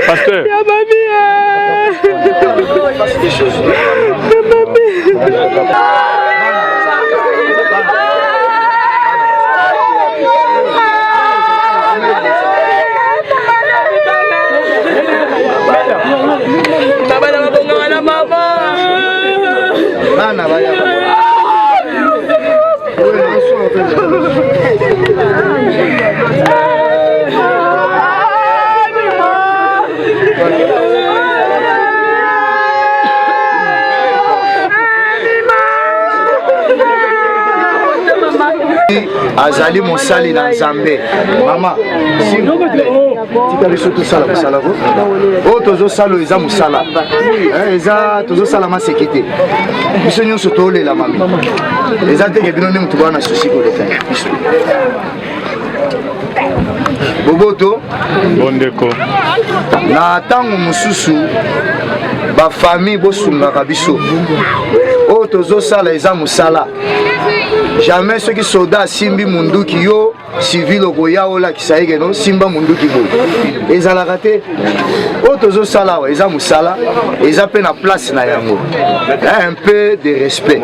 Pasteur. Azali mosali na Nzambe. Mama, s'il vous plaît, tikali surtout sala mosala ko. O tozo salo eza mosala. Eza tozo sala masekite. Biso nyonso tolela mami. Eza te ke bino ne mutu bana susi ko leta. Boboto Bondeko na tango mususu ba famille bosungaka biso. O tozo sala eza mosala. Jamais ceux qui soldats simbi munduki yo civil okoya ola kisaike no simba munduki bo ezala raté otozo sala wa eza musala eza pe na place na yango un peu de respect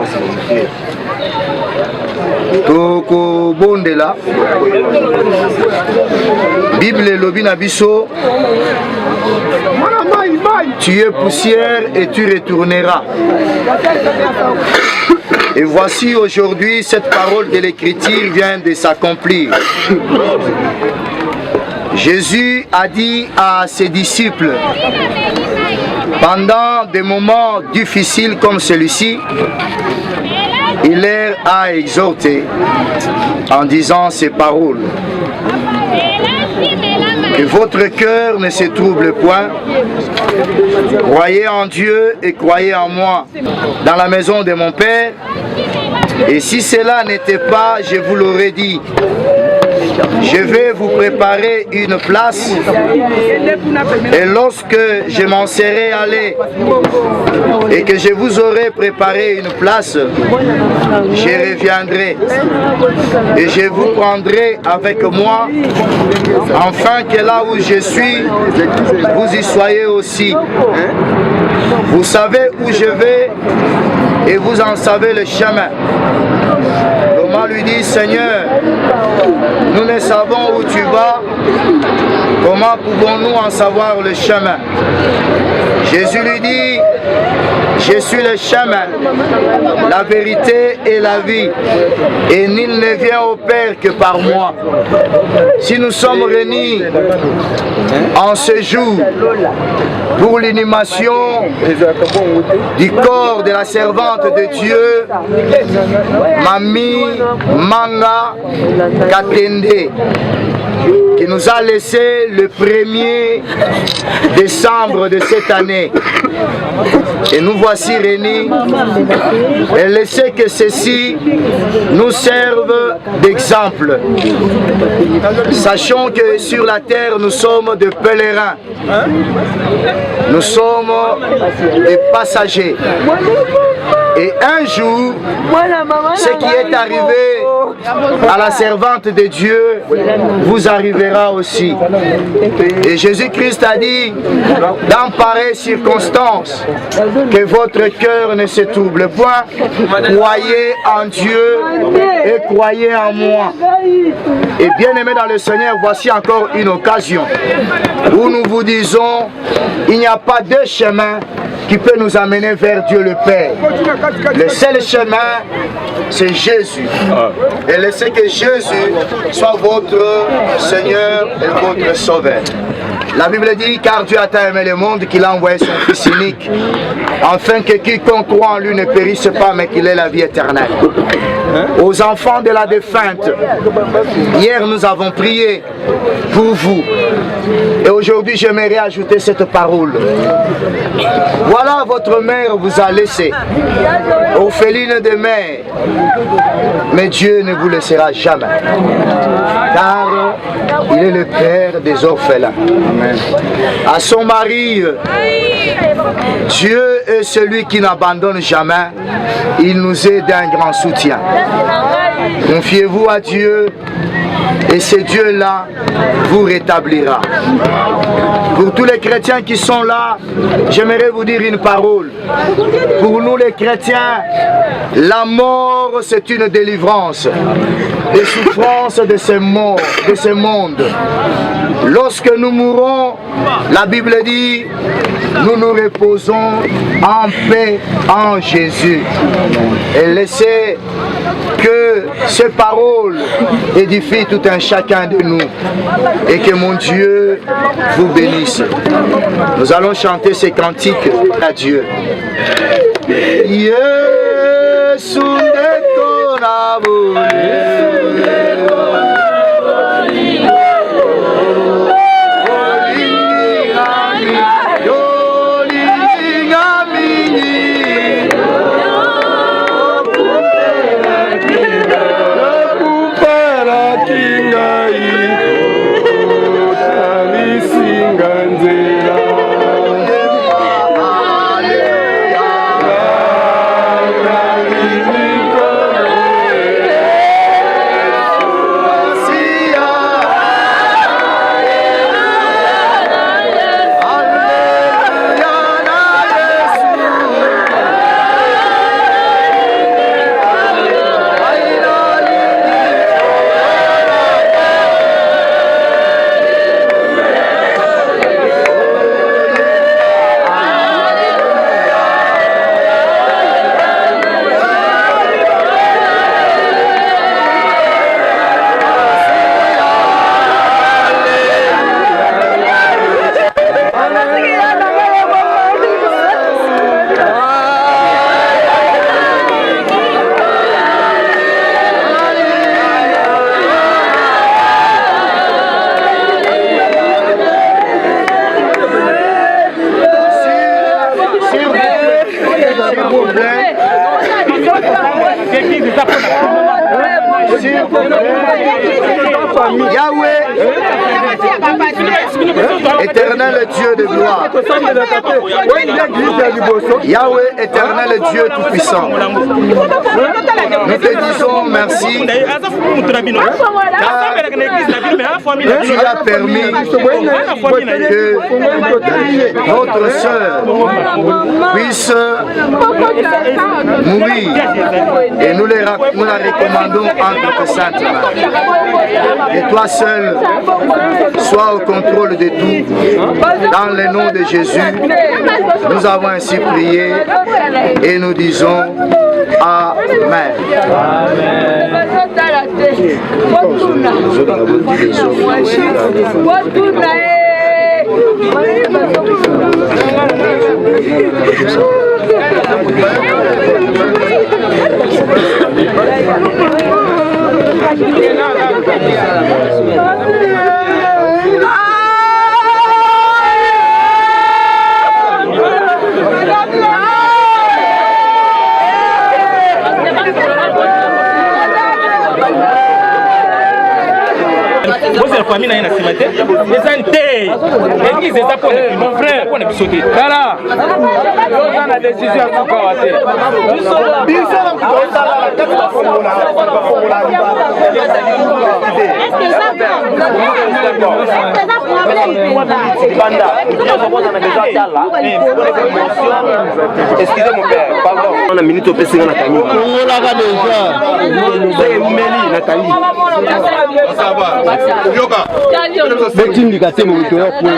toko bondela Bible lobi na biso tu es poussière et tu retourneras. Et voici aujourd'hui cette parole de l'Écriture vient de s'accomplir. Jésus a dit à ses disciples, pendant des moments difficiles comme celui-ci, il leur a exhorté en disant ces paroles. Que votre cœur ne se trouble point. Croyez en Dieu et croyez en moi. Dans la maison de mon Père, et si cela n'était pas, je vous l'aurais dit. Je vais vous préparer une place et lorsque je m'en serai allé et que je vous aurai préparé une place, je reviendrai et je vous prendrai avec moi afin que là où je suis, vous y soyez aussi. Vous savez où je vais et vous en savez le chemin. Thomas lui dit, Seigneur, nous ne savons où tu vas, comment pouvons-nous en savoir le chemin? Jésus lui dit, je suis le chemin, la vérité et la vie, et nul ne vient au Père que par moi. Si nous sommes réunis en ce jour pour l'inhumation du corps de la servante de Dieu, Mami Manga Katende, qui nous a laissé le 1er décembre de cette année. Et nous voici réunis et laissez que ceci nous serve d'exemple. Sachons que sur la terre nous sommes des pèlerins, nous sommes des passagers. Et un jour, ce qui est arrivé à la servante de Dieu vous arrivera aussi. Et Jésus-Christ a dit, dans pareille circonstance, que votre cœur ne se trouble point, croyez en Dieu et croyez en moi. Et bien aimé dans le Seigneur, voici encore une occasion où nous vous disons, il n'y a pas deux chemins qui peut nous amener vers Dieu le Père. Le seul chemin, c'est Jésus. Et laissez que Jésus soit votre Seigneur et votre Sauveur. La Bible dit, car Dieu a tant aimé le monde qu'il a envoyé son Fils unique, afin que quiconque croit en lui ne périsse pas, mais qu'il ait la vie éternelle. Aux enfants de la défunte, hier nous avons prié pour vous. Et aujourd'hui j'aimerais ajouter cette parole. Voilà, votre mère vous a laissé, orpheline de mère, mais Dieu ne vous laissera jamais, car il est le Père des orphelins. Amen. À son mari, Dieu est celui qui n'abandonne jamais, il nous est d'un grand soutien. Confiez-vous à Dieu et ce Dieu-là vous rétablira. Pour tous les chrétiens qui sont là, j'aimerais vous dire une parole. Pour nous les chrétiens, la mort c'est une délivrance des souffrances de ce monde. Lorsque nous mourrons, la Bible dit, nous nous reposons en paix en Jésus. Et laissez que ces paroles édifient tout un chacun de nous et que mon Dieu vous bénisse. Nous allons chanter ces cantiques à Dieu. Yesu ndekona Yahweh, éternel Dieu de gloire. Yahweh, éternel Dieu tout-puissant. Nous te disons merci car tu as permis que notre sœur puisse mourir et nous la recommandons entre tes saintes mains. Et toi seul, sois au contrôle de tout. Dans le nom de Jésus, nous avons ainsi prié et nous disons Amen. Famille n'a rien à se mettre. mon frère, on a décision à excusez mon père, pardon. On a minute au PC Nathalie. On l'a déjà. Méli Nathalie. Ça va. Yoga. Betting du gâteau mon cœur pour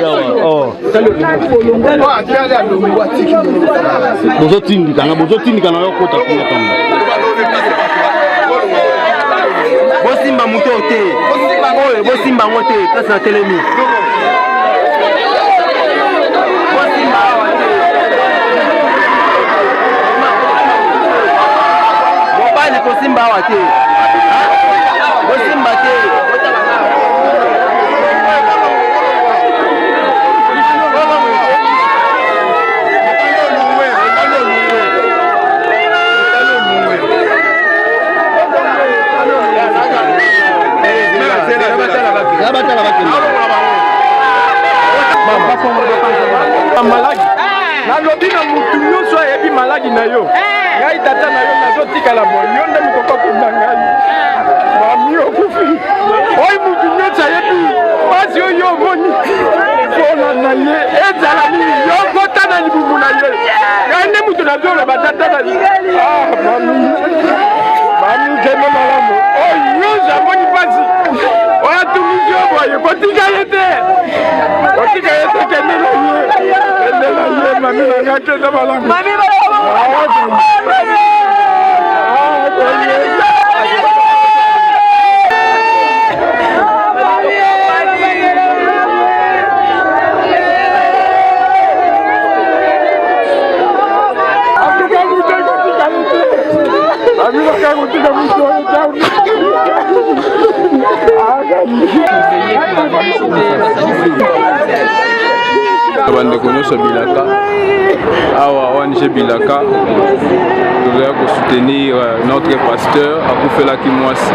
oh. Bozotindi kana yokota kuna kama. Bosimba muto te. Bosimba mote place na telemi. Bosimba wate. Bosimba te. maladi nalobi na mutu nyonso ayebi maladi na yo ngai tata na yo nazotikala boye yo nde mokoko kunda ngai mami okufi oyi mutu nyonso ayebi pasi oyo omoni mpona na ye ezala nini yo kota na libumu na ye ngai nde mutu nazoloba tata na mami kende malamu oyo nyonso amoni pasi oyo tumisi yo boye kotika ye te kende na ye mami na nga kende malamu bandeko nyonso bilaka awa ONG bilaka tozali soutenir notre pasteur akufelaki mwasi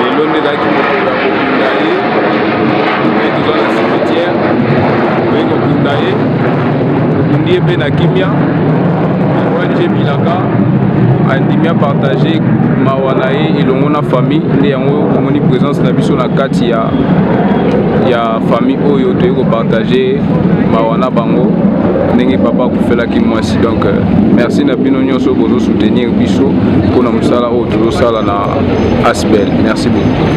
lelo nde ezalaki mokolo ya kokunda ye mpe toza na cimetière oyi kokunda ye tokundi ye mpe na kimia ONG bilaka andimi apartage mawa na ye elongo na famille nde yango omoni présence na biso na kati ya famille oyo toyei kopartage mawa na bango ndenge papa akufelaki mwasi. Donc merci na bino nyonso bozo soutenir biso mpona mosala oyo tozosala na Asbel. Merci beaucoup.